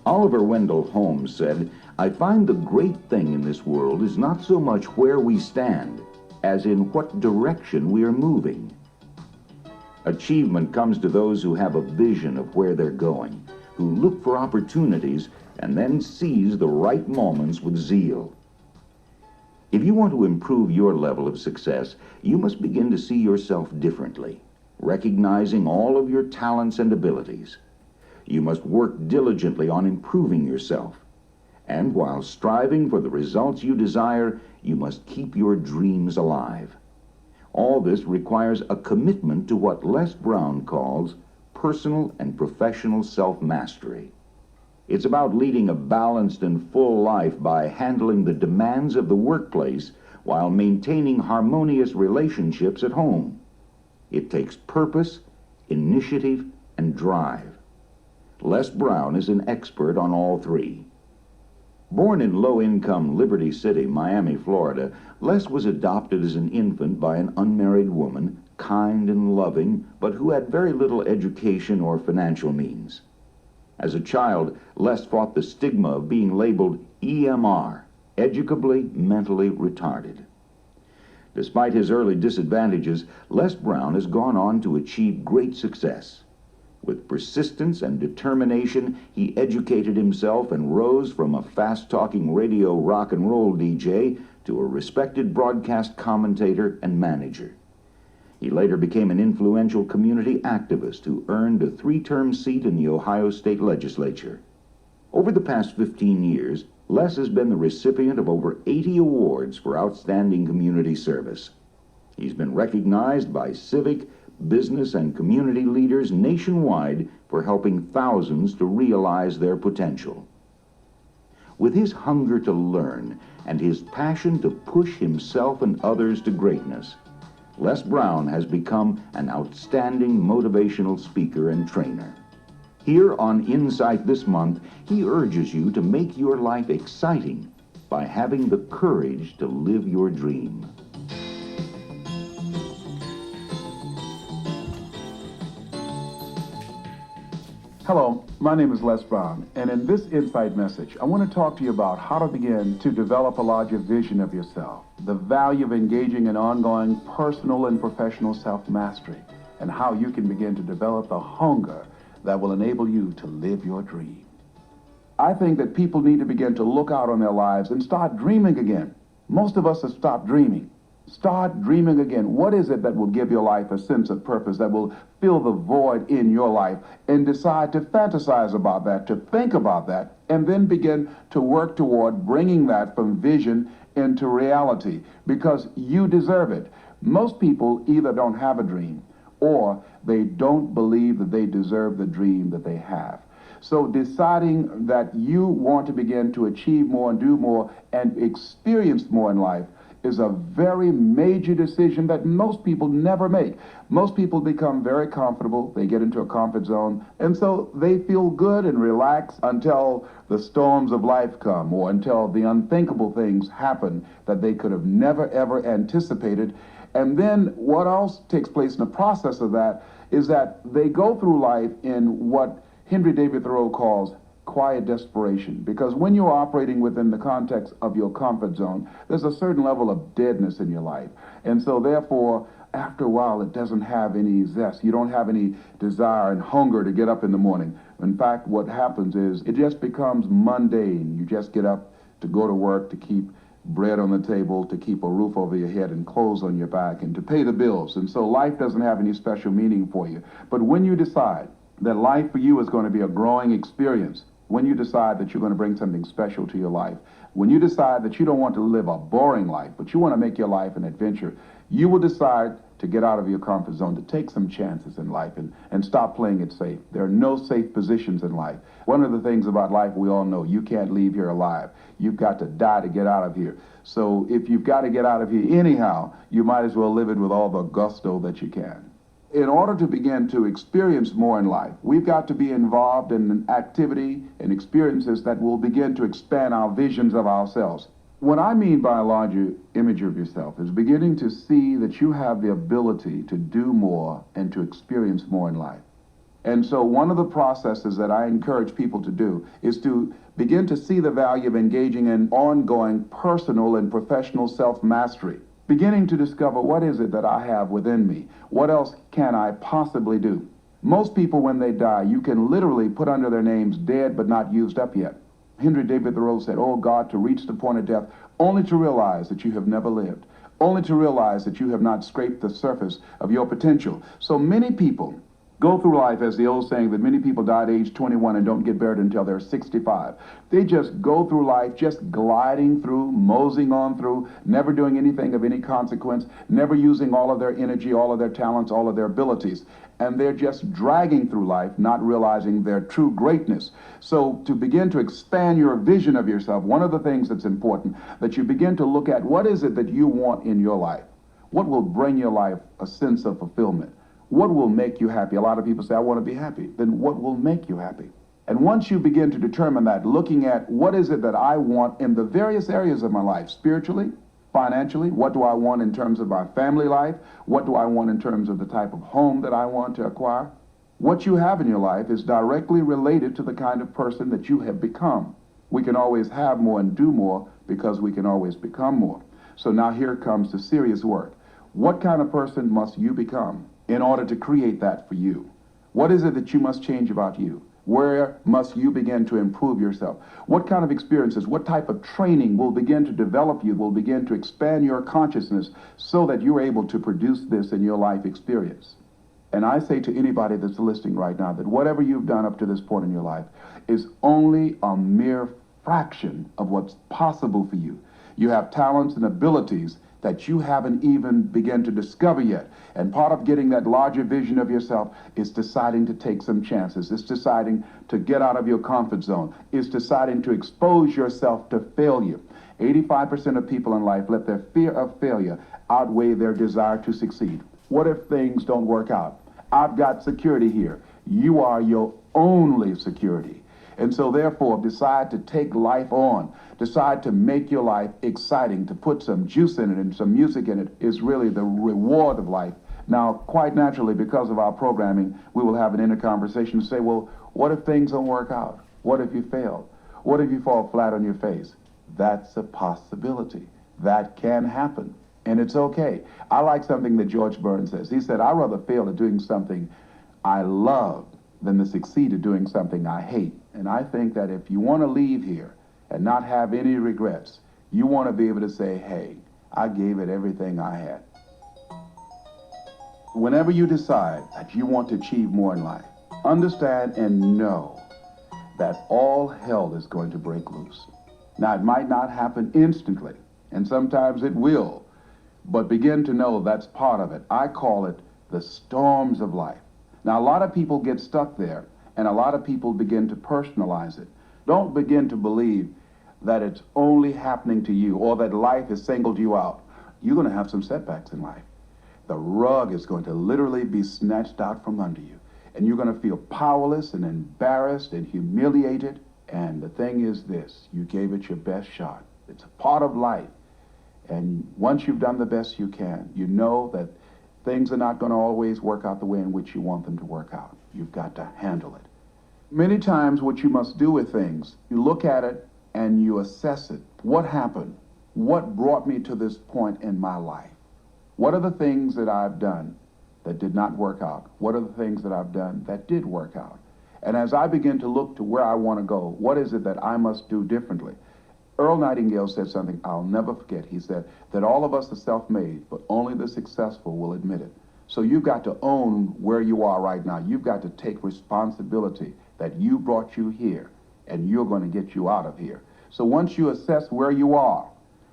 Oliver Wendell Holmes said, "I find the great thing in this world is not so much where we stand, as in what direction we are moving." Achievement comes to those who have a vision of where they're going, who look for opportunities and then seize the right moments with zeal. If you want to improve your level of success, you must begin to see yourself differently, recognizing all of your talents and abilities. You must work diligently on improving yourself. And while striving for the results you desire, you must keep your dreams alive. All this requires a commitment to what Les Brown calls personal and professional self-mastery. It's about leading a balanced and full life by handling the demands of the workplace while maintaining harmonious relationships at home. It takes purpose, initiative, and drive. Les Brown is an expert on all three. Born in low-income Liberty City, Miami, Florida, Les was adopted as an infant by an unmarried woman, kind and loving, but who had very little education or financial means. As a child, Les fought the stigma of being labeled EMR, educably mentally retarded. Despite his early disadvantages, Les Brown has gone on to achieve great success. With persistence and determination, he educated himself and rose from a fast-talking radio rock and roll DJ to a respected broadcast commentator and manager. He later became an influential community activist who earned a 3-term seat in the Ohio State Legislature. Over the past 15 years, Les has been the recipient of over 80 awards for outstanding community service. He's been recognized by civic, business, and community leaders nationwide for helping thousands to realize their potential. With his hunger to learn and his passion to push himself and others to greatness, Les Brown has become an outstanding motivational speaker and trainer. Here on Insight this month, he urges you to make your life exciting by having the courage to live your dream. Hello, my name is Les Brown, and in this Insight message, I want to talk to you about how to begin to develop a larger vision of yourself, the value of engaging in ongoing personal and professional self-mastery, and how you can begin to develop the hunger that will enable you to live your dream. I think that people need to begin to look out on their lives and start dreaming again. Most of us have stopped dreaming. Start dreaming again. What is it that will give your life a sense of purpose, that will fill the void in your life, and decide to fantasize about that, to think about that, and then begin to work toward bringing that from vision into reality, because you deserve it. Most people either don't have a dream or they don't believe that they deserve the dream that they have. So deciding that you want to begin to achieve more and do more and experience more in life is a very major decision that most people never make. Most people become very comfortable, they get into a comfort zone, and so they feel good and relaxed until the storms of life come, or until the unthinkable things happen that they could have never ever anticipated. And then what else takes place in the process of that is that they go through life in what Henry David Thoreau calls quiet desperation, because when you're operating within the context of your comfort zone, there's a certain level of deadness in your life. And so therefore, after a while, it doesn't have any zest. You don't have any desire and hunger to get up in the morning. In fact, what happens is it just becomes mundane. You just get up to go to work, to keep bread on the table, to keep a roof over your head and clothes on your back, and to pay the bills. And so life doesn't have any special meaning for you. But when you decide that life for you is going to be a growing experience, when you decide that you're going to bring something special to your life, when you decide that you don't want to live a boring life, but you want to make your life an adventure, you will decide to get out of your comfort zone, to take some chances in life and stop playing it safe. There are no safe positions in life. One of the things about life we all know, you can't leave here alive. You've got to die to get out of here. So if you've got to get out of here anyhow, you might as well live it with all the gusto that you can. In order to begin to experience more in life, we've got to be involved in an activity and experiences that will begin to expand our visions of ourselves. What I mean by a larger image of yourself is beginning to see that you have the ability to do more and to experience more in life. And so one of the processes that I encourage people to do is to begin to see the value of engaging in ongoing personal and professional self-mastery, beginning to discover what is it that I have within me? What else can I possibly do? Most people, when they die, you can literally put under their names dead but not used up yet. Henry David Thoreau said, "Oh God, to reach the point of death, only to realize that you have never lived, only to realize that you have not scraped the surface of your potential." So many people go through life, as the old saying, that many people die at age 21 and don't get buried until they're 65. They just go through life just gliding through, moseying on through, never doing anything of any consequence, never using all of their energy, all of their talents, all of their abilities. And they're just dragging through life, not realizing their true greatness. So to begin to expand your vision of yourself, one of the things that's important, that you begin to look at what is it that you want in your life? What will bring your life a sense of fulfillment? What will make you happy? A lot of people say, I want to be happy. Then what will make you happy? And once you begin to determine that, looking at what is it that I want in the various areas of my life, spiritually, financially, what do I want in terms of my family life? What do I want in terms of the type of home that I want to acquire? What you have in your life is directly related to the kind of person that you have become. We can always have more and do more because we can always become more. So now here comes the serious work. What kind of person must you become in order to create that for you? What is it that you must change about you? Where must you begin to improve yourself? What kind of experiences, what type of training will begin to develop you, will begin to expand your consciousness so that you're able to produce this in your life experience? And I say to anybody that's listening right now that whatever you've done up to this point in your life is only a mere fraction of what's possible for you. You have talents and abilities that you haven't even begun to discover yet. And part of getting that larger vision of yourself is deciding to take some chances. It's deciding to get out of your comfort zone. It's deciding to expose yourself to failure. 85% of people in life let their fear of failure outweigh their desire to succeed. What if things don't work out? I've got security here. You are your only security. And so therefore, decide to take life on. Decide to make your life exciting, to put some juice in it and some music in it is really the reward of life. Now, quite naturally, because of our programming, we will have an inner conversation and say, well, what if things don't work out? What if you fail? What if you fall flat on your face? That's a possibility. That can happen. And it's okay. I like something that George Burns says. He said, I'd rather fail at doing something I love than to succeed at doing something I hate. And I think that if you want to leave here and not have any regrets, you want to be able to say, hey, I gave it everything I had. Whenever you decide that you want to achieve more in life, understand and know that all hell is going to break loose. Now, it might not happen instantly, and sometimes it will, but begin to know that's part of it. I call it the storms of life. Now, a lot of people get stuck there, and a lot of people begin to personalize it. Don't begin to believe that it's only happening to you or that life has singled you out. You're going to have some setbacks in life. The rug is going to literally be snatched out from under you, and you're going to feel powerless and embarrassed and humiliated. And the thing is this, you gave it your best shot. It's a part of life. And once you've done the best you can, you know that things are not going to always work out the way in which you want them to work out. You've got to handle it. Many times what you must do with things, you look at it and you assess it. What happened? What brought me to this point in my life? What are the things that I've done that did not work out? What are the things that I've done that did work out? And as I begin to look to where I want to go, what is it that I must do differently? Earl Nightingale said something I'll never forget. He said that all of us are self-made, but only the successful will admit it. So you've got to own where you are right now. You've got to take responsibility that you brought you here, and you're going to get you out of here. So once you assess where you are,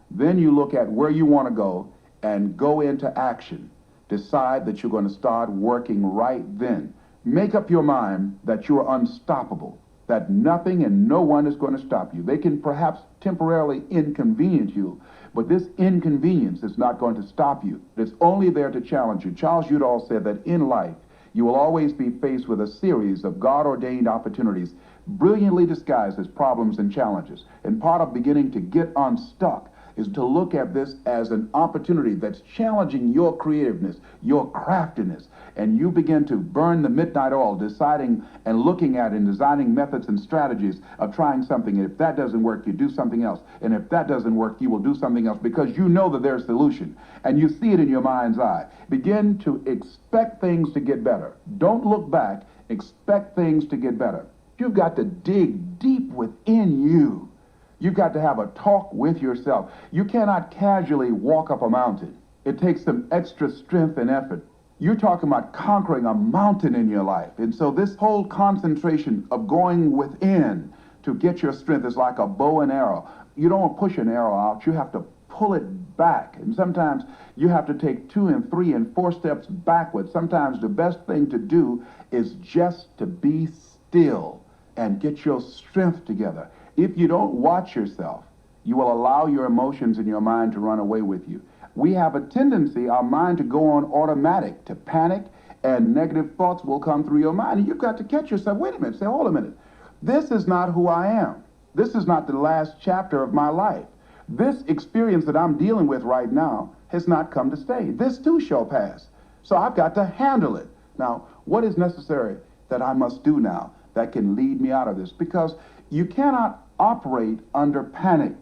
then you look at where you want to go and go into action. Decide that you're going to start working right then. Make up your mind that you're unstoppable, that nothing and no one is going to stop you. They can perhaps temporarily inconvenience you, but this inconvenience is not going to stop you. It's only there to challenge you. Charles Udall said that in life, you will always be faced with a series of God-ordained opportunities, brilliantly disguised as problems and challenges. And part of beginning to get unstuck is to look at this as an opportunity that's challenging your creativeness, your craftiness, and you begin to burn the midnight oil, deciding and looking at and designing methods and strategies of trying something. And if that doesn't work, you do something else. And if that doesn't work, you will do something else because you know that there's a solution and you see it in your mind's eye. Begin to expect things to get better. Don't look back. Expect things to get better. You've got to dig deep within you. You've got to have a talk with yourself. You cannot casually walk up a mountain. It takes some extra strength and effort. You're talking about conquering a mountain in your life. And so this whole concentration of going within to get your strength is like a bow and arrow. You don't push an arrow out. You have to pull it back. And sometimes you have to take 2 and 3 and 4 steps backwards. Sometimes the best thing to do is just to be still and get your strength together. If you don't watch yourself, you will allow your emotions and your mind to run away with you. We have a tendency, our mind, to go on automatic, to panic, and negative thoughts will come through your mind. And you've got to catch yourself. Wait a minute. Say, hold a minute. This is not who I am. This is not the last chapter of my life. This experience that I'm dealing with right now has not come to stay. This too shall pass. So I've got to handle it. Now, what is necessary that I must do now that can lead me out of this? Because you cannot operate under panic.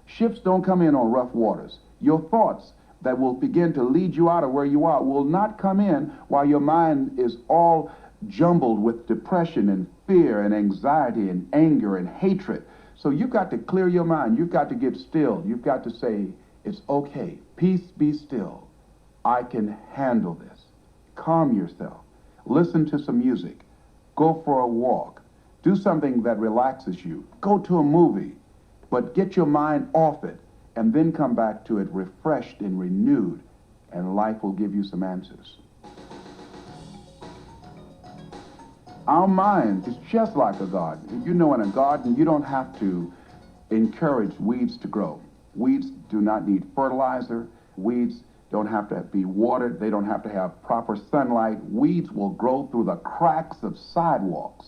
Ships don't come in on rough waters. Your thoughts that will begin to lead you out of where you are will not come in while your mind is all jumbled with depression and fear and anxiety and anger and hatred. So you've got to clear your mind. You've got to get still. You've got to say, it's okay. Peace, be still. I can handle this. Calm yourself. Listen to some music. Go for a walk. Do something that relaxes you. Go to a movie. But get your mind off it and then come back to it refreshed and renewed, and life will give you some answers. Our mind is just like a garden. You know, in a garden, you don't have to encourage weeds to grow. Weeds do not need fertilizer. Weeds don't have to be watered. They don't have to have proper sunlight. Weeds will grow through the cracks of sidewalks.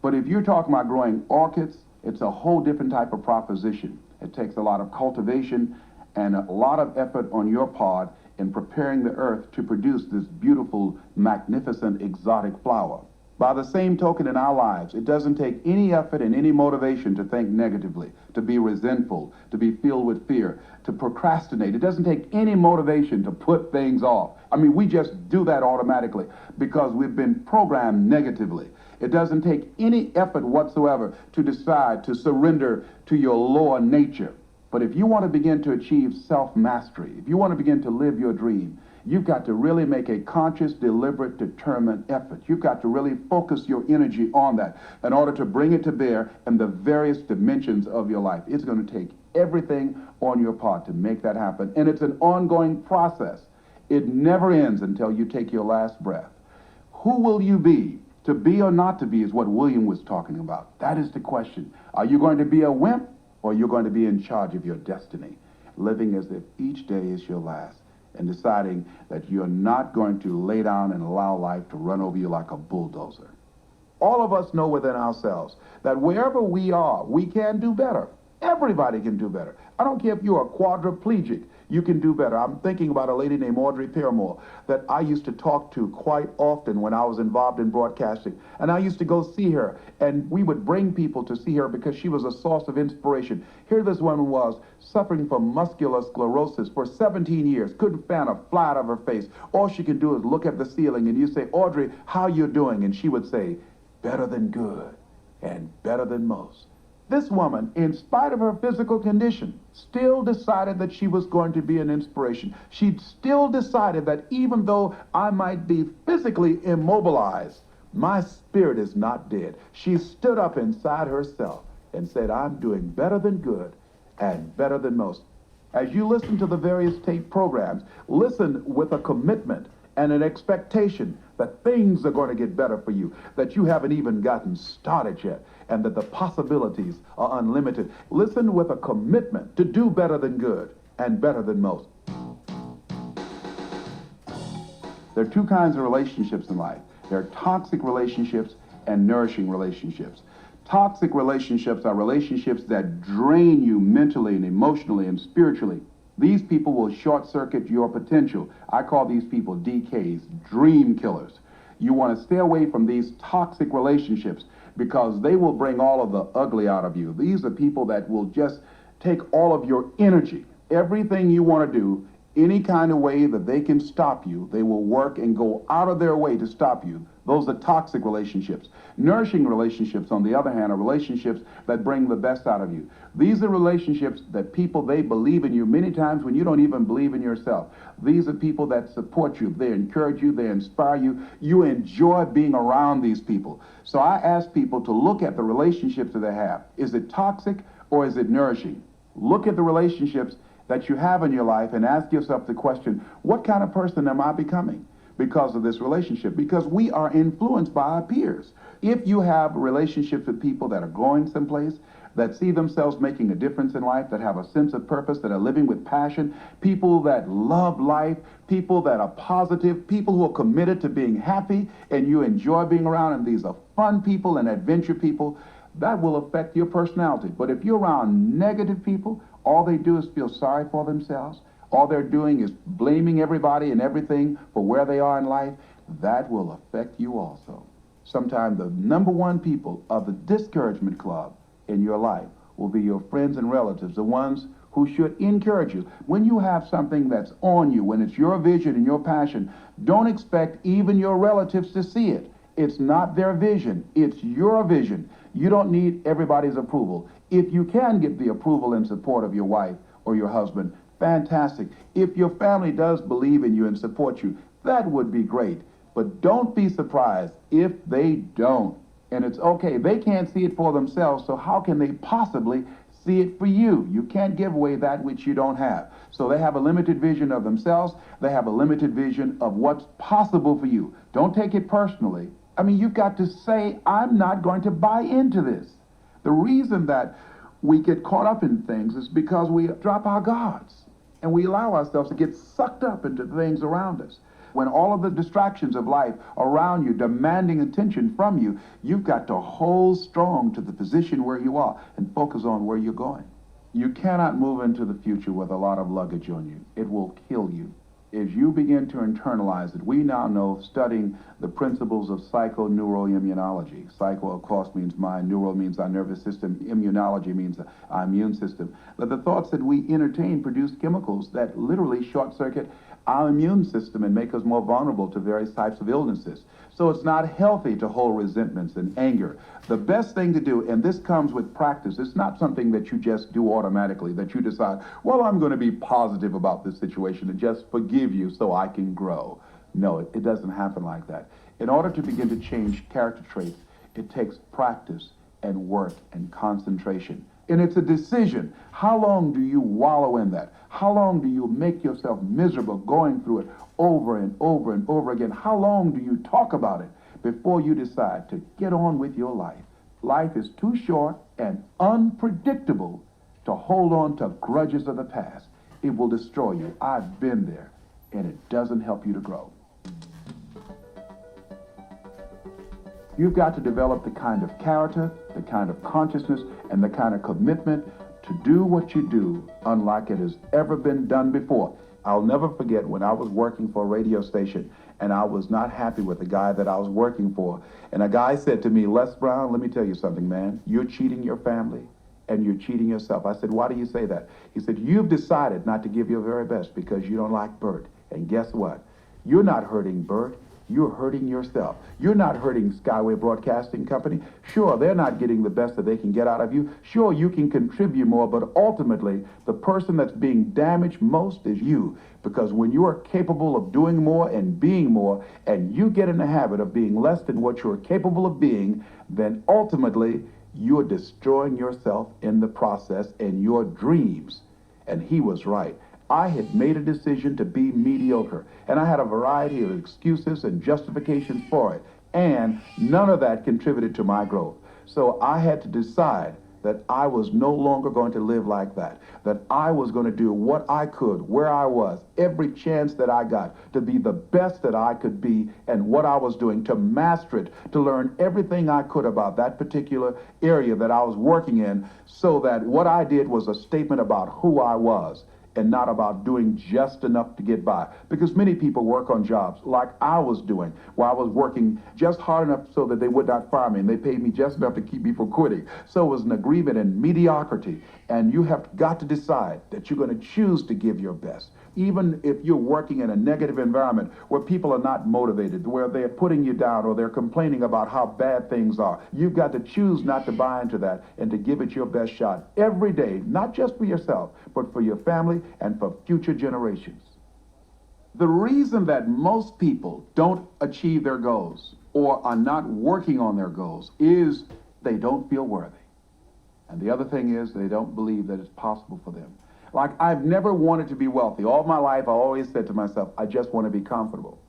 But if you're talking about growing orchids, it's a whole different type of proposition. It takes a lot of cultivation and a lot of effort on your part in preparing the earth to produce this beautiful, magnificent, exotic flower. By the same token, in our lives, it doesn't take any effort and any motivation to think negatively, to be resentful, to be filled with fear, to procrastinate. It doesn't take any motivation to put things off. I mean, we just do that automatically because we've been programmed negatively. It doesn't take any effort whatsoever to decide to surrender to your lower nature. But if you want to begin to achieve self-mastery, if you want to begin to live your dream, you've got to really make a conscious, deliberate, determined effort. You've got to really focus your energy on that in order to bring it to bear in the various dimensions of your life. It's going to take everything on your part to make that happen. And it's an ongoing process. It never ends until you take your last breath. Who will you be? To be or not to be is what William was talking about. That is the question. Are you going to be a wimp, or you're going to be in charge of your destiny, living as if each day is your last, and deciding that you're not going to lay down and allow life to run over you like a bulldozer? All of us know within ourselves that wherever we are, we can do better. Everybody can do better. I don't care if you're a quadriplegic, you can do better. I'm thinking about a lady named Audrey Paramore that I used to talk to quite often when I was involved in broadcasting. And I used to go see her, and we would bring people to see her because she was a source of inspiration. Here this woman was suffering from muscular sclerosis for 17 years, couldn't fan a fly out of her face. All she could do is look at the ceiling, and you say, Audrey, how you doing? And she would say, better than good and better than most. This woman, in spite of her physical condition, still decided that she was going to be an inspiration. She still decided that even though I might be physically immobilized, my spirit is not dead. She stood up inside herself and said, I'm doing better than good and better than most. As you listen to the various tape programs, listen with a commitment and an expectation that things are going to get better for you, that you haven't even gotten started yet, and that the possibilities are unlimited. Listen with a commitment to do better than good and better than most. There are two kinds of relationships in life. There are toxic relationships and nourishing relationships. Toxic relationships are relationships that drain you mentally and emotionally and spiritually. These people will short circuit your potential. I call these people DKs, dream killers. You want to stay away from these toxic relationships because they will bring all of the ugly out of you. These are people that will just take all of your energy, everything you want to do, any kind of way that they can stop you, they will work and go out of their way to stop you. Those are toxic relationships. Nourishing relationships, on the other hand, are relationships that bring the best out of you. These are relationships that people, they believe in you many times when you don't even believe in yourself. These are people that support you. They encourage you. They inspire you. You enjoy being around these people. So I ask people to look at the relationships that they have. Is it toxic or is it nourishing? Look at the relationships that you have in your life and ask yourself the question, what kind of person am I becoming because of this relationship? Because we are influenced by our peers. If you have relationships with people that are going someplace, that see themselves making a difference in life, that have a sense of purpose, that are living with passion, people that love life, people that are positive, people who are committed to being happy, and you enjoy being around, and these are fun people and adventure people, that will affect your personality. But if you're around negative people, all they do is feel sorry for themselves, all they're doing is blaming everybody and everything for where they are in life, that will affect you also. Sometimes the number one people of the discouragement club in your life will be your friends and relatives, the ones who should encourage you. When you have something that's on you, when it's your vision and your passion, don't expect even your relatives to see it. It's not their vision, it's your vision. You don't need everybody's approval. If you can get the approval and support of your wife or your husband, fantastic. If your family does believe in you and support you, that would be great. But don't be surprised if they don't. And it's okay. They can't see it for themselves, so how can they possibly see it for you? You can't give away that which you don't have. So they have a limited vision of themselves. They have a limited vision of what's possible for you. Don't take it personally. I mean, you've got to say, I'm not going to buy into this. The reason that we get caught up in things is because we drop our guards and we allow ourselves to get sucked up into things around us. When all of the distractions of life around you demanding attention from you, you've got to hold strong to the position where you are and focus on where you're going. You cannot move into the future with a lot of luggage on you. It will kill you. As you begin to internalize it, we now know, studying the principles of psychoneuroimmunology. Psycho, of course, means mind. Neuro means our nervous system. Immunology means our immune system. That the thoughts that we entertain produce chemicals that literally short-circuit our immune system and make us more vulnerable to various types of illnesses. So it's not healthy to hold resentments and anger. The best thing to do, and this comes with practice, it's not something that you just do automatically, that you decide, well, I'm going to be positive about this situation and just forgive you so I can grow. No, it doesn't happen like that. In order to begin to change character traits, it takes practice and work and concentration. And it's a decision. How long do you wallow in that? How long do you make yourself miserable going through it over and over and over again? How long do you talk about it before you decide to get on with your life? Life is too short and unpredictable to hold on to grudges of the past. It will destroy you. I've been there, and it doesn't help you to grow. You've got to develop the kind of character, the kind of consciousness, and the kind of commitment to do what you do unlike it has ever been done before. I'll never forget when I was working for a radio station and I was not happy with the guy that I was working for. And a guy said to me, Les Brown, let me tell you something, man. You're cheating your family and you're cheating yourself. I said, why do you say that? He said, you've decided not to give your very best because you don't like Bert. And guess what? You're not hurting Bert. You're hurting yourself. You're not hurting Skyway Broadcasting Company. Sure, they're not getting the best that they can get out of you. Sure, you can contribute more, but ultimately, the person that's being damaged most is you. Because when you are capable of doing more and being more, and you get in the habit of being less than what you're capable of being, then ultimately, you're destroying yourself in the process and your dreams. And he was right. I had made a decision to be mediocre, and I had a variety of excuses and justifications for it, and none of that contributed to my growth. So I had to decide, that I was no longer going to live like that, that I was going to do what I could, where I was, every chance that I got to be the best that I could be and what I was doing, to master it, to learn everything I could about that particular area that I was working in, so that what I did was a statement about who I was and not about doing just enough to get by. Because many people work on jobs like I was doing, where I was working just hard enough so that they would not fire me, and they paid me just enough to keep me from quitting. So it was an agreement in mediocrity, and you have got to decide that you're going to choose to give your best. Even if you're working in a negative environment where people are not motivated, where they're putting you down or they're complaining about how bad things are, you've got to choose not to buy into that and to give it your best shot every day, not just for yourself, but for your family and for future generations. The reason that most people don't achieve their goals or are not working on their goals is they don't feel worthy. And the other thing is they don't believe that it's possible for them. Like, I've never wanted to be wealthy. All my life, I always said to myself, I just want to be comfortable.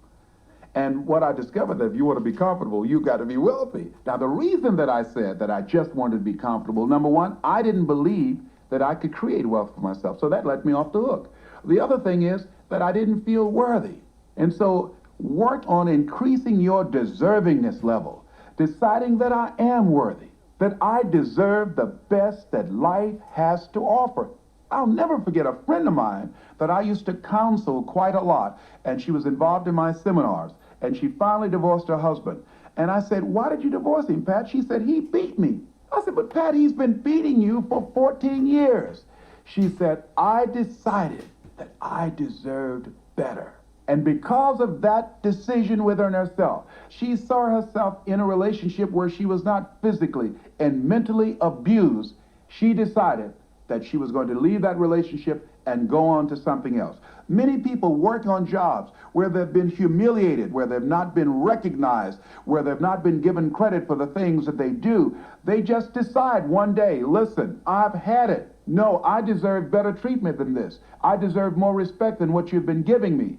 And what I discovered, that if you want to be comfortable, you've got to be wealthy. Now, the reason that I said that I just wanted to be comfortable, number one, I didn't believe that I could create wealth for myself. So that let me off the hook. The other thing is that I didn't feel worthy. And so work on increasing your deservingness level, deciding that I am worthy, that I deserve the best that life has to offer. I'll never forget a friend of mine that I used to counsel quite a lot, and she was involved in my seminars, and she finally divorced her husband. And I said, "Why did you divorce him, Pat?" She said, "He beat me." I said, "But Pat, he's been beating you for 14 years. She said, "I decided that I deserved better." And because of that decision within herself, she saw herself in a relationship where she was not physically and mentally abused. She decided that she was going to leave that relationship and go on to something else. Many people work on jobs where they've been humiliated, where they've not been recognized, where they've not been given credit for the things that they do. They just decide one day, listen, I've had it. No, I deserve better treatment than this. I deserve more respect than what you've been giving me.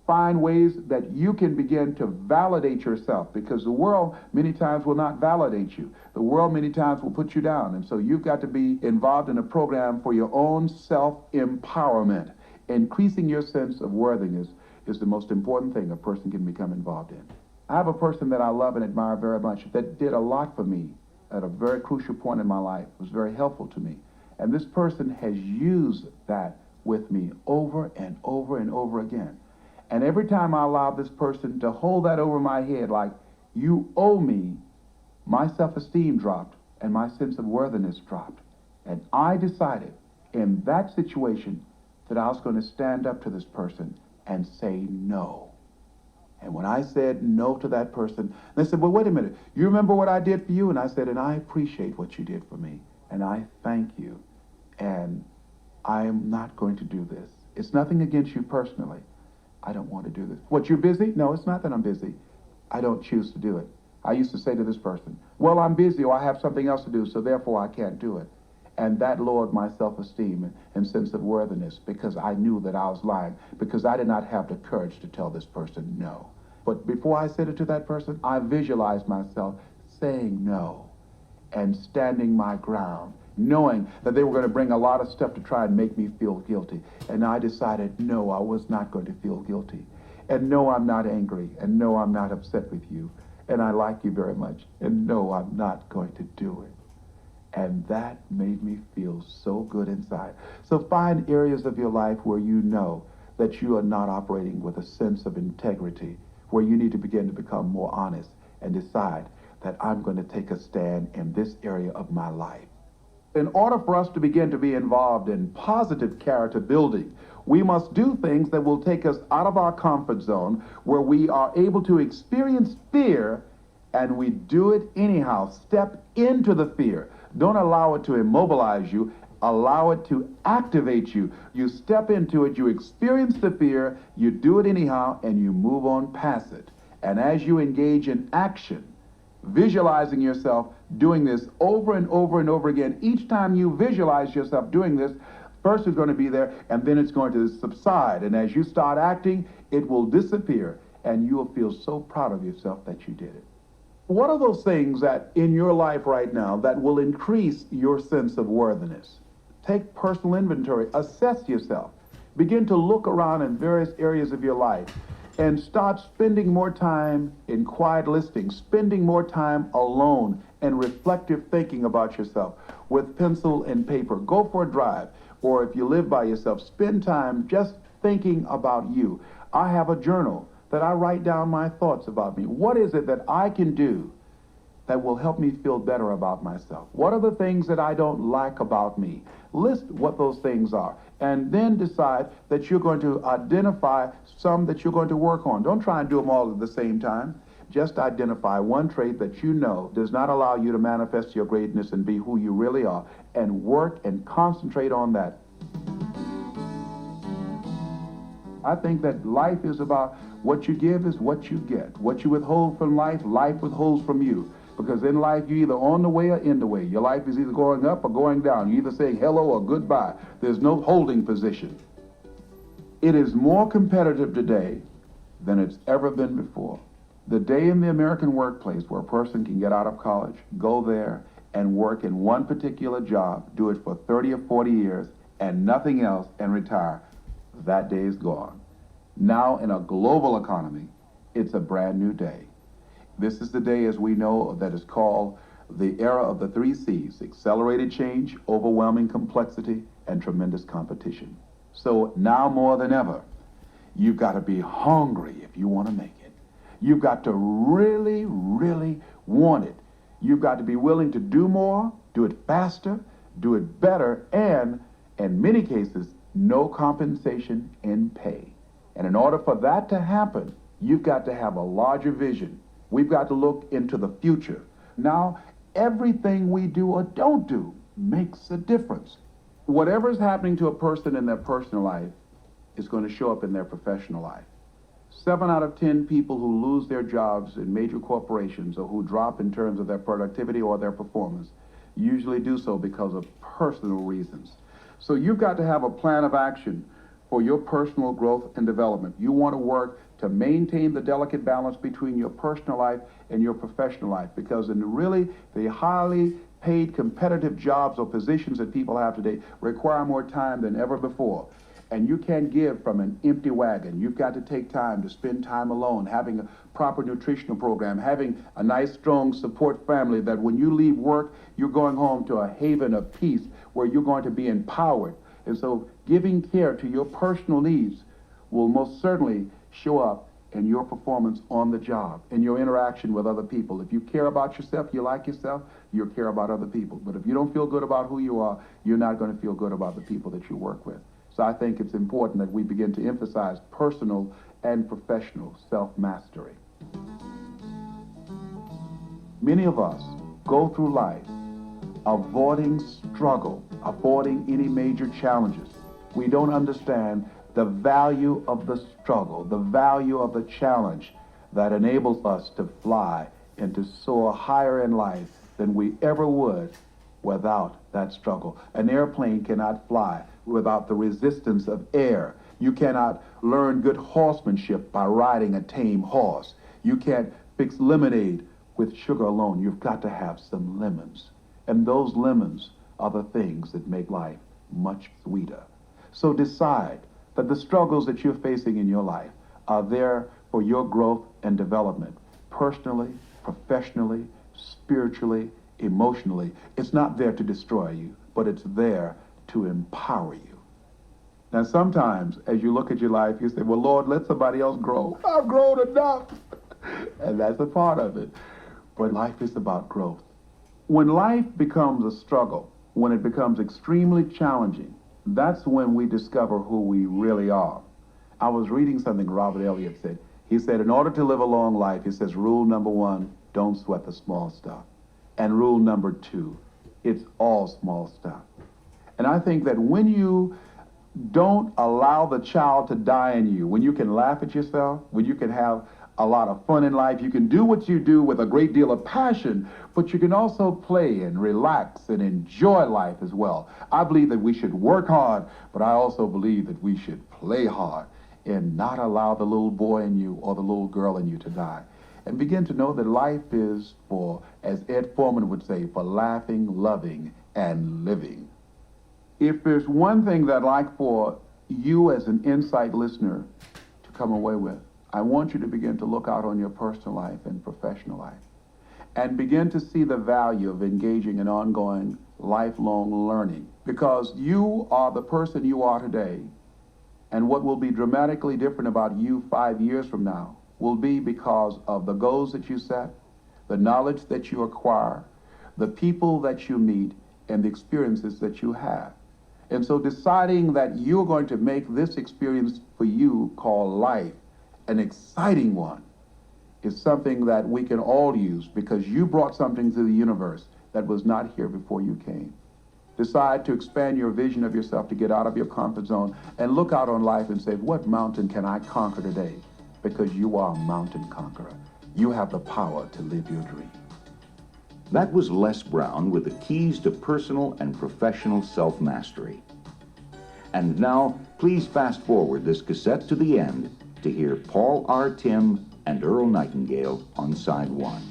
Find ways that you can begin to validate yourself, because the world many times will not validate you. The world many times will put you down. And so you've got to be involved in a program for your own self-empowerment. Increasing your sense of worthiness is the most important thing a person can become involved in. I have a person that I love and admire very much that did a lot for me at a very crucial point in my life. It was very helpful to me. And this person has used that with me over and over and over again. And every time I allow this person to hold that over my head, like, you owe me, my self-esteem dropped and my sense of worthiness dropped. And I decided in that situation that I was going to stand up to this person and say no. And when I said no to that person, they said, "Well, wait a minute, you remember what I did for you?" And I said, "And I appreciate what you did for me. And I thank you. And I am not going to do this. It's nothing against you personally. I don't want to do this." "What, you're busy?" "No, it's not that I'm busy. I don't choose to do it." I used to say to this person, "Well, I'm busy, or I have something else to do, so therefore I can't do it." And that lowered my self-esteem and sense of worthiness, because I knew that I was lying, because I did not have the courage to tell this person no. But before I said it to that person, I visualized myself saying no and standing my ground, knowing that they were going to bring a lot of stuff to try and make me feel guilty. And I decided, no, I was not going to feel guilty. And no, I'm not angry. And no, I'm not upset with you. And I like you very much. And no, I'm not going to do it. And that made me feel so good inside. So find areas of your life where you know that you are not operating with a sense of integrity, where you need to begin to become more honest and decide that I'm going to take a stand in this area of my life. In order for us to begin to be involved in positive character building, we must do things that will take us out of our comfort zone, where we are able to experience fear, and we do it anyhow. Step into the fear. Don't allow it to immobilize you. Allow it to activate you. You step into it, you experience the fear, you do it anyhow, and you move on past it. And as you engage in action, visualizing yourself doing this over and over and over again, each time you visualize yourself doing this, first it's going to be there, and then it's going to subside. And as you start acting, it will disappear, and you will feel so proud of yourself that you did it. What are those things that in your life right now that will increase your sense of worthiness? Take personal inventory, assess yourself, begin to look around in various areas of your life and start spending more time in quiet listening, spending more time alone and reflective thinking about yourself with pencil and paper. Go for a drive, or if you live by yourself, spend time just thinking about you. I have a journal that I write down my thoughts about me. What is it that I can do that will help me feel better about myself? What are the things that I don't like about me? List what those things are, and then decide that you're going to identify some that you're going to work on. Don't try and do them all at the same time. Just identify one trait that you know does not allow you to manifest your greatness and be who you really are, and work and concentrate on that. I think that life is about what you give is what you get. What you withhold from life, life withholds from you. Because in life, you're either on the way or in the way. Your life is either going up or going down. You're either saying hello or goodbye. There's no holding position. It is more competitive today than it's ever been before. The day in the American workplace where a person can get out of college, go there, and work in one particular job, do it for 30 or 40 years, and nothing else, and retire, that day is gone. Now, in a global economy, it's a brand new day. This is the day, as we know, that is called the era of the 3 C's: accelerated change, overwhelming complexity, and tremendous competition. So now more than ever, you've got to be hungry if you want to make it. You've got to really, really want it. You've got to be willing to do more, do it faster, do it better, and in many cases, no compensation in pay. And in order for that to happen, you've got to have a larger vision. We've got to look into the future. Now, everything we do or don't do makes a difference. Whatever is happening to a person in their personal life is going to show up in their professional life. 7 out of 10 people who lose their jobs in major corporations or who drop in terms of their productivity or their performance usually do so because of personal reasons. So you've got to have a plan of action for your personal growth and development. You want to work to maintain the delicate balance between your personal life and your professional life, because in really the highly paid competitive jobs or positions that people have today require more time than ever before. And you can't give from an empty wagon. You've got to take time to spend time alone, having a proper nutritional program, having a nice, strong support family that when you leave work, you're going home to a haven of peace where you're going to be empowered. And so giving care to your personal needs will most certainly show up in your performance on the job, in your interaction with other people. If you care about yourself, you like yourself, you'll care about other people. But if you don't feel good about who you are, you're not going to feel good about the people that you work with. So I think it's important that we begin to emphasize personal and professional self-mastery. Many of us go through life avoiding struggle, avoiding any major challenges. We don't understand the value of the struggle, the value of the challenge that enables us to fly and to soar higher in life than we ever would without that struggle. An airplane cannot fly without the resistance of air. You cannot learn good horsemanship by riding a tame horse. You can't fix lemonade with sugar alone. You've got to have some lemons. And those lemons are the things that make life much sweeter. So decide that the struggles that you're facing in your life are there for your growth and development, personally, professionally, spiritually, emotionally. It's not there to destroy you, but it's there to empower you. Now, sometimes as you look at your life, you say, well, Lord, let somebody else grow. I've grown enough. And that's a part of it. But life is about growth. When life becomes a struggle, when it becomes extremely challenging, that's when we discover who we really are. I was reading something Robert Elliott said. He said, in order to live a long life, he says, rule number 1, don't sweat the small stuff. And rule number 2, it's all small stuff. And I think that when you don't allow the child to die in you, when you can laugh at yourself, when you can have a lot of fun in life, you can do what you do with a great deal of passion, but you can also play and relax and enjoy life as well. I believe that we should work hard, but I also believe that we should play hard and not allow the little boy in you or the little girl in you to die. and begin to know that life is for, as Ed Foreman would say, for laughing, loving, and living. If there's one thing that I'd like for you as an Insight listener to come away with, I want you to begin to look out on your personal life and professional life and begin to see the value of engaging in ongoing lifelong learning, because you are the person you are today, and what will be dramatically different about you 5 years from now will be because of the goals that you set, the knowledge that you acquire, the people that you meet, and the experiences that you have. And so deciding that you're going to make this experience for you called life an exciting one is something that we can all use, because you brought something to the universe that was not here before you came. Decide to expand your vision of yourself, to get out of your comfort zone and look out on life and say, what mountain can I conquer today? Because you are a mountain conqueror. You have the power to live your dream. That was Les Brown with the keys to personal and professional self-mastery. And now, please fast forward this cassette to the end to hear Paul R. Tim and Earl Nightingale on side 1.